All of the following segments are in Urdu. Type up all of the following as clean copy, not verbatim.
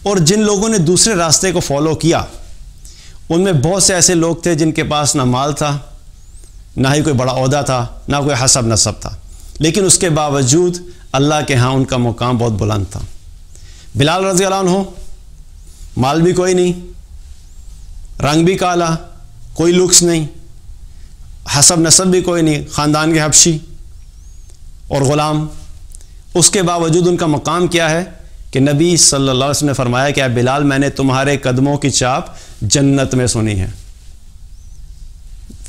اور جن لوگوں نے دوسرے راستے کو فالو کیا ان میں بہت سے ایسے لوگ تھے جن کے پاس نہ مال تھا، نہ ہی کوئی بڑا عہدہ تھا، نہ کوئی حسب نسب تھا، لیکن اس کے باوجود اللہ کے ہاں ان کا مقام بہت بلند تھا۔ بلال رضی اللہ عنہ، مال بھی کوئی نہیں، رنگ بھی کالا، کوئی لکس نہیں، حسب نسب بھی کوئی نہیں، خاندان کے حبشی اور غلام، اس کے باوجود ان کا مقام کیا ہے کہ نبی صلی اللہ علیہ وسلم نے فرمایا کہ اے بلال، میں نے تمہارے قدموں کی چاپ جنت میں سنی ہے۔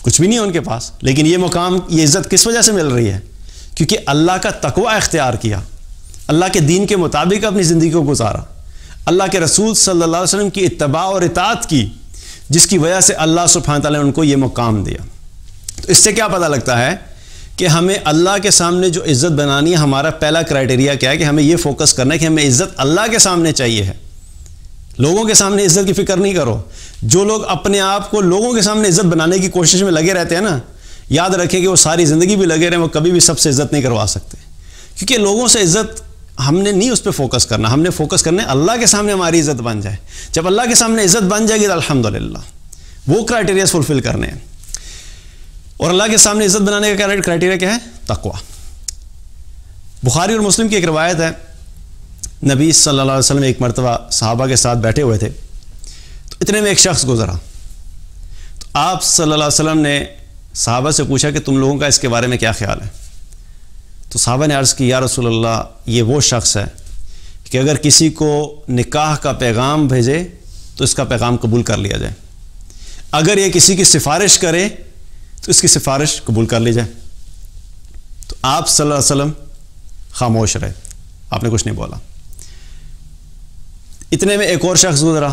کچھ بھی نہیں ہے ان کے پاس، لیکن یہ مقام، یہ عزت کس وجہ سے مل رہی ہے؟ کیونکہ اللہ کا تقوی اختیار کیا، اللہ کے دین کے مطابق اپنی زندگی کو گزارا، اللہ کے رسول صلی اللہ علیہ وسلم کی اتباع اور اطاعت کی، جس کی وجہ سے اللہ سبحانہ تعالیٰ نے ان کو یہ مقام دیا۔ تو اس سے کیا پتہ لگتا ہے کہ ہمیں اللہ کے سامنے جو عزت بنانی ہے، ہمارا پہلا کرائٹیریا کیا ہے کہ ہمیں یہ فوکس کرنا ہے کہ ہمیں عزت اللہ کے سامنے چاہیے ہے، لوگوں کے سامنے عزت کی فکر نہیں کرو۔ جو لوگ اپنے آپ کو لوگوں کے سامنے عزت بنانے کی کوشش میں لگے رہتے ہیں نا، یاد رکھیں کہ وہ ساری زندگی بھی لگے رہیں، وہ کبھی بھی سب سے عزت نہیں کروا سکتے، کیونکہ لوگوں سے عزت ہم نے نہیں اس پہ فوکس کرنا، ہم نے فوکس کرنا ہے اللہ کے سامنے ہماری عزت بن جائے۔ جب اللہ کے سامنے عزت بن جائے گی تو الحمدللہ وہ کرائٹیریاز فلفل کرنے ہیں۔ اور اللہ کے سامنے عزت بنانے کا کرائٹیریا کیا ہے؟ تقوی۔ بخاری اور مسلم کی ایک روایت ہے، نبی صلی اللہ علیہ وسلم ایک مرتبہ صحابہ کے ساتھ بیٹھے ہوئے تھے، تو اتنے میں ایک شخص گزرا، تو آپ صلی اللہ علیہ وسلم نے صحابہ سے پوچھا کہ تم لوگوں کا اس کے بارے میں کیا خیال ہے؟ تو صحابہ نے عرض کی یا رسول اللہ، یہ وہ شخص ہے کہ اگر کسی کو نکاح کا پیغام بھیجے تو اس کا پیغام قبول کر لیا جائے، اگر یہ کسی کی سفارش کرے تو اس کی سفارش قبول کر لی جائے۔ تو آپ صلی اللہ علیہ وسلم خاموش رہے، آپ نے کچھ نہیں بولا۔ اتنے میں ایک اور شخص گزرا،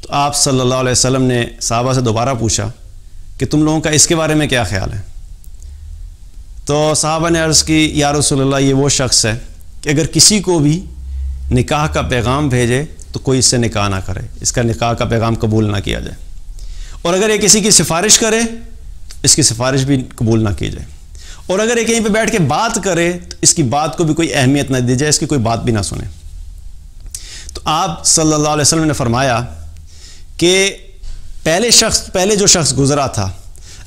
تو آپ صلی اللہ علیہ وسلم نے صحابہ سے دوبارہ پوچھا کہ تم لوگوں کا اس کے بارے میں کیا خیال ہے؟ تو صحابہ نے عرض کی یا رسول اللہ، یہ وہ شخص ہے کہ اگر کسی کو بھی نکاح کا پیغام بھیجے تو کوئی اس سے نکاح نہ کرے، اس کا نکاح کا پیغام قبول نہ کیا جائے، اور اگر یہ کسی کی سفارش کرے تو اس کی سفارش بھی قبول نہ کی جائے، اور اگر یہ کہیں پہ بیٹھ کے بات کرے تو اس کی بات کو بھی کوئی اہمیت نہ دی جائے، اس کی کوئی بات بھی نہ سنے۔ تو آپ صلی اللہ علیہ وسلم نے فرمایا کہ پہلے جو شخص گزرا تھا،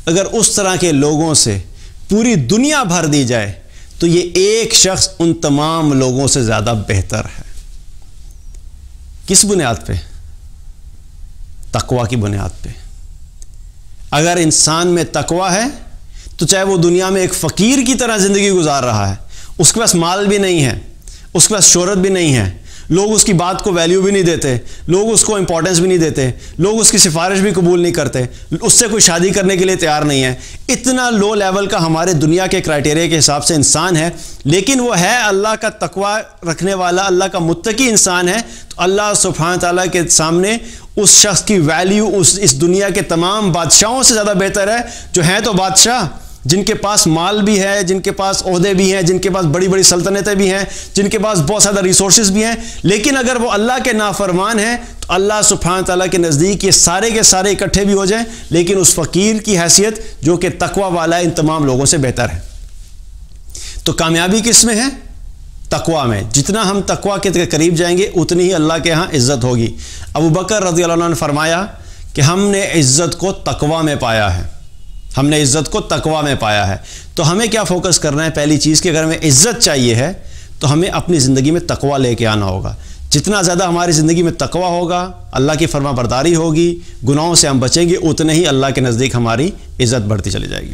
اگر اس طرح کے لوگوں سے پوری دنیا بھر دی جائے تو یہ ایک شخص ان تمام لوگوں سے زیادہ بہتر ہے۔ کس بنیاد پہ؟ تقوی کی بنیاد پہ۔ اگر انسان میں تقوی ہے تو چاہے وہ دنیا میں ایک فقیر کی طرح زندگی گزار رہا ہے، اس کے پاس مال بھی نہیں ہے، اس کے پاس شہرت بھی نہیں ہے، لوگ اس کی بات کو ویلیو بھی نہیں دیتے، لوگ اس کو امپورٹنس بھی نہیں دیتے، لوگ اس کی سفارش بھی قبول نہیں کرتے، اس سے کوئی شادی کرنے کے لیے تیار نہیں ہے، اتنا لو لیول کا ہمارے دنیا کے کرائٹیریا کے حساب سے انسان ہے، لیکن وہ ہے اللہ کا تقوی رکھنے والا، اللہ کا متقی انسان ہے، تو اللہ سبحانہ تعالیٰ کے سامنے اس شخص کی ویلیو اس دنیا کے تمام بادشاہوں سے زیادہ بہتر ہے، جو ہیں تو بادشاہ، جن کے پاس مال بھی ہے، جن کے پاس عہدے بھی ہیں، جن کے پاس بڑی بڑی سلطنتیں بھی ہیں، جن کے پاس بہت زیادہ ریسورسز بھی ہیں، لیکن اگر وہ اللہ کے نافرمان ہیں تو اللہ سبحانہ تعالیٰ کے نزدیک یہ سارے کے سارے اکٹھے بھی ہو جائیں، لیکن اس فقیر کی حیثیت جو کہ تقوی والا ہے ان تمام لوگوں سے بہتر ہے۔ تو کامیابی کس میں ہے؟ تقوی میں۔ جتنا ہم تقوی کے قریب جائیں گے اتنی ہی اللہ کے ہاں عزت ہوگی۔ ابو بکر رضی اللہ عنہ نے فرمایا کہ ہم نے عزت کو تقوی میں پایا ہے، ہم نے عزت کو تقوی میں پایا ہے۔ تو ہمیں کیا فوکس کرنا ہے؟ پہلی چیز کہ اگر ہمیں عزت چاہیے ہے تو ہمیں اپنی زندگی میں تقوی لے کے آنا ہوگا۔ جتنا زیادہ ہماری زندگی میں تقوی ہوگا، اللہ کی فرما برداری ہوگی، گناہوں سے ہم بچیں گے، اتنے ہی اللہ کے نزدیک ہماری عزت بڑھتی چلی جائے گی۔